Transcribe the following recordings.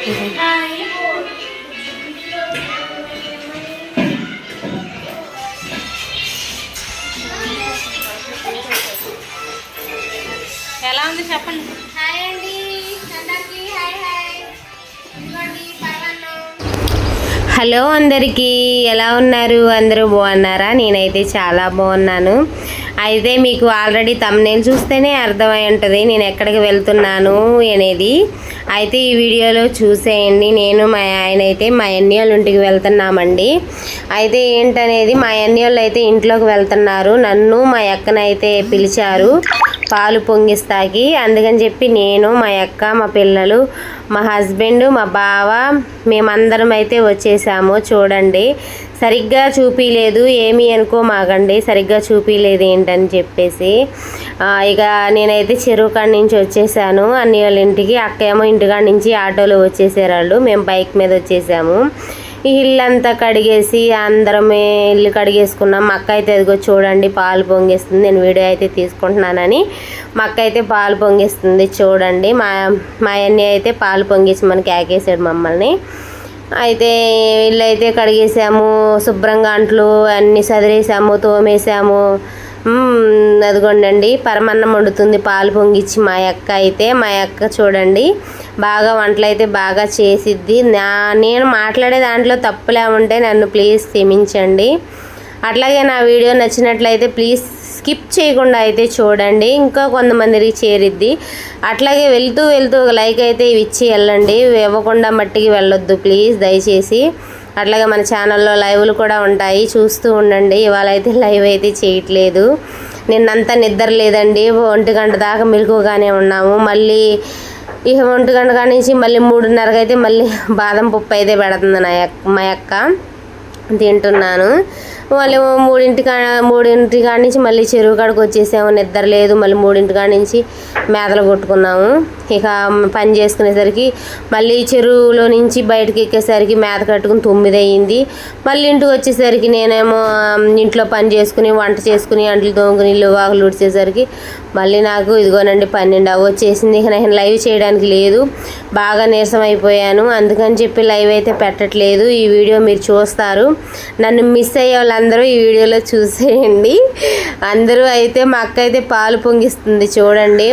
ఎలా ఉంది చెప్పండి. హాయ్ అండి అందరికీ. Hi hi. ఇదిగోండి పరమాన్నం. హలో అందరికీ, ఎలా ఉన్నారు? అందరూ బాగున్నారా? నేనైతే చాలా బాగున్నాను. అయితే మీకు ఆల్రెడీ థంబ్నెయిల్ చూస్తేనే అర్థమై ఉంటుంది నేను ఎక్కడికి వెళ్తున్నాను అనేది. అయితే ఈ వీడియోలో చూసేయండి. నేను మా ఆయన అయితే మా అన్నయ్య వాళ్ళ ఇంటికి వెళ్తున్నామండి. అయితే ఏంటనేది మా అన్నయ్య వాళ్ళు అయితే ఇంట్లోకి వెళ్తున్నారు. నన్ను మా అక్కనైతే పిలిచారు పాలు పొంగిస్తాకి. అందుకని చెప్పి నేను, మా అక్క, మా పిల్లలు, మా హస్బెండ్, మా బావ మేమందరం అయితే వచ్చేసాము. చూడండి, సరిగ్గా చూపించలేదు, ఏమీ అనుకోమాకండి, సరిగ్గా చూపించలేదు ఏంటని చెప్పేసి. ఇక నేనైతే చెరువు కాడ నుంచి వచ్చేసాను అన్నయ్య వాళ్ళ ఇంటికి. అక్క ఏమో ఇంటికాడ నుంచి ఆటోలో వచ్చేసారు వాళ్ళు, మేము బైక్ మీద వచ్చేసాము. ఈ ఇల్లు అంతా కడిగేసి అందరమే ఇల్లు కడిగేసుకున్నాం. మా అక్క అయితే అదిగో చూడండి పాలు పొంగిస్తుంది. నేను వీడియో అయితే తీసుకుంటున్నానని మా అక్క అయితే పాలు పొంగిస్తుంది చూడండి. మా అన్నయ్య అయితే పాలు పొంగేసి మనకి ఆకేసాడు మమ్మల్ని. అయితే ఇల్లు అయితే కడిగేసాము, శుభ్రంగా అంట్లు అన్నీ సదిరేసాము, తోమేసాము. అదిగోండండి పరమాన్నం వండుతుంది పాలు పొంగిచ్చి మా అక్క అయితే. మా అక్క చూడండి బాగా వంటలు అయితే బాగా చేసిద్ది. నేను మాట్లాడే దాంట్లో తప్పులే ఉంటే నన్ను ప్లీజ్ క్షమించండి. అట్లాగే నా వీడియో నచ్చినట్లయితే ప్లీజ్ స్కిప్ చేయకుండా అయితే చూడండి, ఇంకా కొంతమందికి చేరిద్ది. అట్లాగే వెళ్తూ వెళ్తూ ఒక లైక్ అయితే ఇచ్చి వెళ్ళండి, ఇవ్వకుండా మట్టికి వెళ్ళొద్దు ప్లీజ్ దయచేసి. అట్లాగే మన ఛానల్లో లైవ్లు కూడా ఉంటాయి, చూస్తూ ఉండండి. ఇవాళ అయితే లైవ్ అయితే చేయట్లేదు, నిన్నంతా నిద్ర లేదండి. 1 గంట దాకా మెలకుగానే ఉన్నాము. మళ్ళీ ఇక 1 గంట కాడి నుంచి మళ్ళీ 3:30కి అయితే మళ్ళీ బాదం పప్పు అయితే పెడుతుంది మా అక్క, తింటున్నాను. మళ్ళీ 3 కాడి నుంచి మళ్ళీ చెరువు కాడికి వచ్చేసాము. నిద్ర లేదు, మళ్ళీ 3 కాడి నుంచి మేతలు కొట్టుకున్నాము. ఇక పని చేసుకునేసరికి మళ్ళీ చెరువులో నుంచి బయటకు ఎక్కేసరికి మేత కట్టుకుని 9 అయ్యింది. మళ్ళీ ఇంటికి వచ్చేసరికి నేనేమో ఇంట్లో పని చేసుకుని వంట చేసుకుని అంట్లు తోముకుని ఇల్లు వాకులు ఉడిచేసరికి మళ్ళీ నాకు ఇదిగోనండి 12 వచ్చేసింది. ఇక నేను లైవ్ చేయడానికి లేదు, బాగా నీరసం అయిపోయాను. అందుకని చెప్పి లైవ్ అయితే పెట్టట్లేదు. ఈ వీడియో మీరు చూస్తారు, నన్ను మిస్ అయ్యే వాళ్ళందరూ ఈ వీడియోలో చూసేయండి. అందరూ అయితే మా అక్క అయితే పాలు పొంగిస్తుంది చూడండి.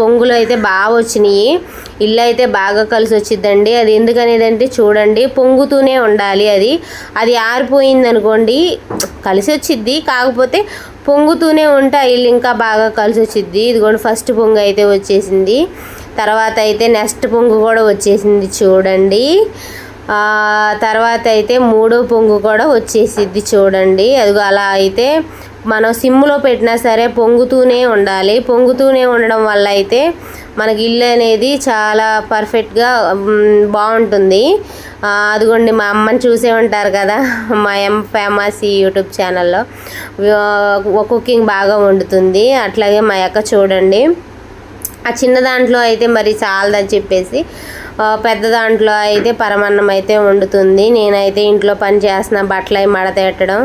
పొంగులు అయితే బాగా వచ్చినాయి, ఇల్లు అయితే బాగా కలిసి వచ్చిద్దండి. అది ఎందుకనేదంటే చూడండి పొంగుతూనే ఉండాలి. అది ఆరిపోయింది అనుకోండి కలిసి వచ్చిద్ది, కాకపోతే పొంగుతూనే ఉంటే ఆ ఇల్లు ఇంకా బాగా కలిసి వచ్చిద్ది. ఇదిగోండి ఫస్ట్ పొంగు అయితే వచ్చేసింది, తర్వాత అయితే నెక్స్ట్ పొంగు కూడా వచ్చేసింది చూడండి. తర్వాత అయితే 3వ పొంగు కూడా వచ్చేసిద్ది చూడండి. అదిగో అలా అయితే మనం సిమ్లో పెట్టినా సరే పొంగుతూనే ఉండాలి. పొంగుతూనే ఉండడం వల్ల అయితే మనకి ఇల్లు అనేది చాలా పర్ఫెక్ట్గా బాగుంటుంది. అదిగోండి మా అమ్మని చూసే ఉంటారు కదా, మా అమ్మ ఫేమస్ ఈ యూట్యూబ్ ఛానల్లో కుకింగ్ బాగా వండుతుంది. అట్లాగే మా అక్క చూడండి ఆ చిన్న దాంట్లో అయితే మరి చాలదని చెప్పేసి పెద్ద దాంట్లో అయితే పరమాన్నం అయితే వండుతుంది. నేనైతే ఇంట్లో పని చేస్తున్నా, బట్టలు అవి మడతెట్టడం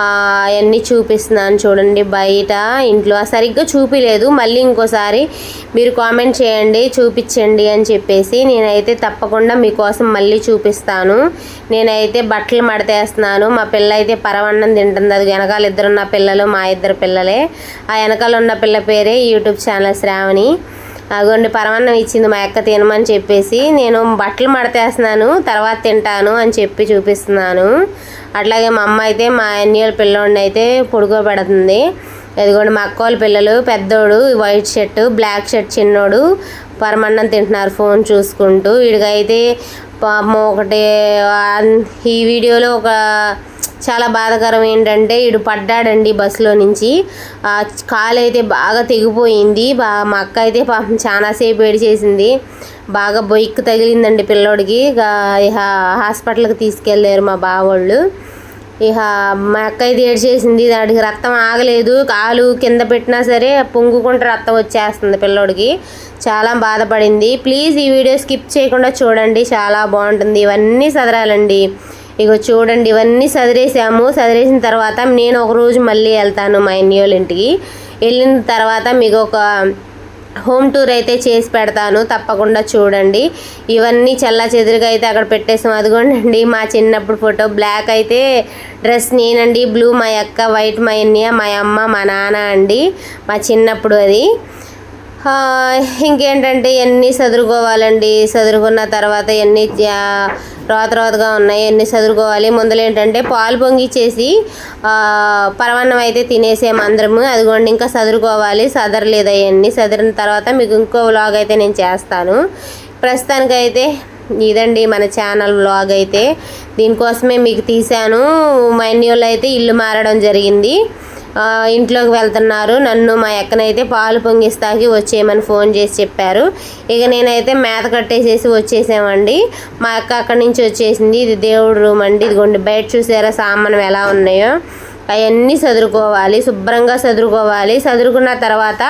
అవన్నీ చూపిస్తున్నాను చూడండి. బయట ఇంట్లో సరిగ్గా చూపించలేదు, మళ్ళీ ఇంకోసారి మీరు కామెంట్ చేయండి చూపించండి అని చెప్పేసి. నేనైతే తప్పకుండా మీకోసం మళ్ళీ చూపిస్తాను. నేనైతే బట్టలు మడతేస్తున్నాను. మా పిల్ల అయితే పరమాన్నం తింటుంది. అది వెనకాల ఇద్దరు ఉన్న పిల్లలు మా ఇద్దరు పిల్లలే. ఆ వెనకాల ఉన్న పిల్ల పేరే యూట్యూబ్ ఛానల్ శ్రావణి. అగోండి పరమాన్నం ఇచ్చింది మా అక్క తినమని చెప్పేసి. నేను బట్టలు మడతేస్తున్నాను, తర్వాత తింటాను అని చెప్పి చూపిస్తున్నాను. అట్లాగే మా అమ్మ అయితే మా అన్నయ్య పిల్లోడిని అయితే పడుకోబెడుతుంది. అదిగోండి మా అక్క వాళ్ళ పిల్లలు, పెద్దోడు వైట్ షర్ట్, బ్లాక్ షర్ట్ చిన్నోడు పరమాన్నం తింటున్నారు ఫోన్ చూసుకుంటూ. వీడికైతే ఒకటి ఈ వీడియోలో ఒక చాలా బాధాకరం ఏంటంటే వీడు పడ్డాడండి బస్సులో నుంచి, కాలు అయితే బాగా తెగిపోయింది. మా అక్క అయితే పాపం చాలాసేపు ఏడి చేసింది, బాగా బొయ్యికి తగిలిందండి పిల్లోడికి. ఇక హాస్పిటల్కి తీసుకెళ్ళారు మా బావోళ్ళు. ఇక మా అక్క అయితే ఏడు చేసింది, దానికి రక్తం ఆగలేదు, కాలు కింద పెట్టినా సరే పొంగుకుంటూ రక్తం వచ్చేస్తుంది పిల్లోడికి. చాలా బాధపడింది. ప్లీజ్ ఈ వీడియో స్కిప్ చేయకుండా చూడండి, చాలా బాగుంటుంది. ఇవన్నీ సదరాలండి. ఇగో చూడండి ఇవన్నీ సదిరేసాము. సదిరేసిన తర్వాత నేను ఒక రోజు మళ్ళీ వెళ్తాను మా అన్నయ్య వాళ్ళ ఇంటికి. వెళ్ళిన తర్వాత మీకు ఒక హోమ్ టూర్ అయితే చేసి పెడతాను, తప్పకుండా చూడండి. ఇవన్నీ చల్లా చెదురుగా అయితే అక్కడ పెట్టేసాం. అదిగోండి మా చిన్నప్పుడు ఫోటో. బ్లాక్ అయితే డ్రెస్ నేనండి, బ్లూ మా అక్క, వైట్ మా అన్నయ్య, మా అమ్మ, మా నాన్న అండి మా చిన్నప్పుడు అది. ఇంకేంటంటే ఎన్ని చదువుకోవాలండి. చదువుకున్న తర్వాత ఎన్ని రోతగా ఉన్నాయి, ఎన్ని చదువుకోవాలి. ముందర ఏంటంటే పాలు పొంగిచ్చేసి పరమాన్నం అయితే తినేసాము అందరము. అదిగోండి ఇంకా చదువుకోవాలి, చదరలేదు. అవన్నీ చదిరిన తర్వాత మీకు ఇంకో వ్లాగ్ అయితే నేను చేస్తాను. ప్రస్తుతానికైతే ఇదండి మన ఛానల్ వ్లాగ్ అయితే. దీనికోసమే మీకు తీశాను. మా అన్నయ్య అయితే ఇల్లు మారడం జరిగింది, ఇంట్లోకి వెళ్తున్నారు. నన్ను మా అక్కనైతే పాలు పొంగిస్తాకి వచ్చేయమని ఫోన్ చేసి చెప్పారు. ఇక నేనైతే మేత కట్టేసేసి వచ్చేసామండి. మా అక్క అక్కడి నుంచి వచ్చేసింది. ఇది దేవుడు రూమ్ అండి. ఇదిగోండి బయట చూసారా సామానం ఎలా ఉన్నాయో. అవన్నీ చదువుకోవాలి, శుభ్రంగా చదువుకోవాలి. చదువుకున్న తర్వాత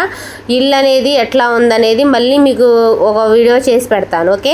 ఇల్లు అనేది ఎట్లా ఉందనేది మళ్ళీ మీకు ఒక వీడియో చేసి పెడతాను. ఓకే.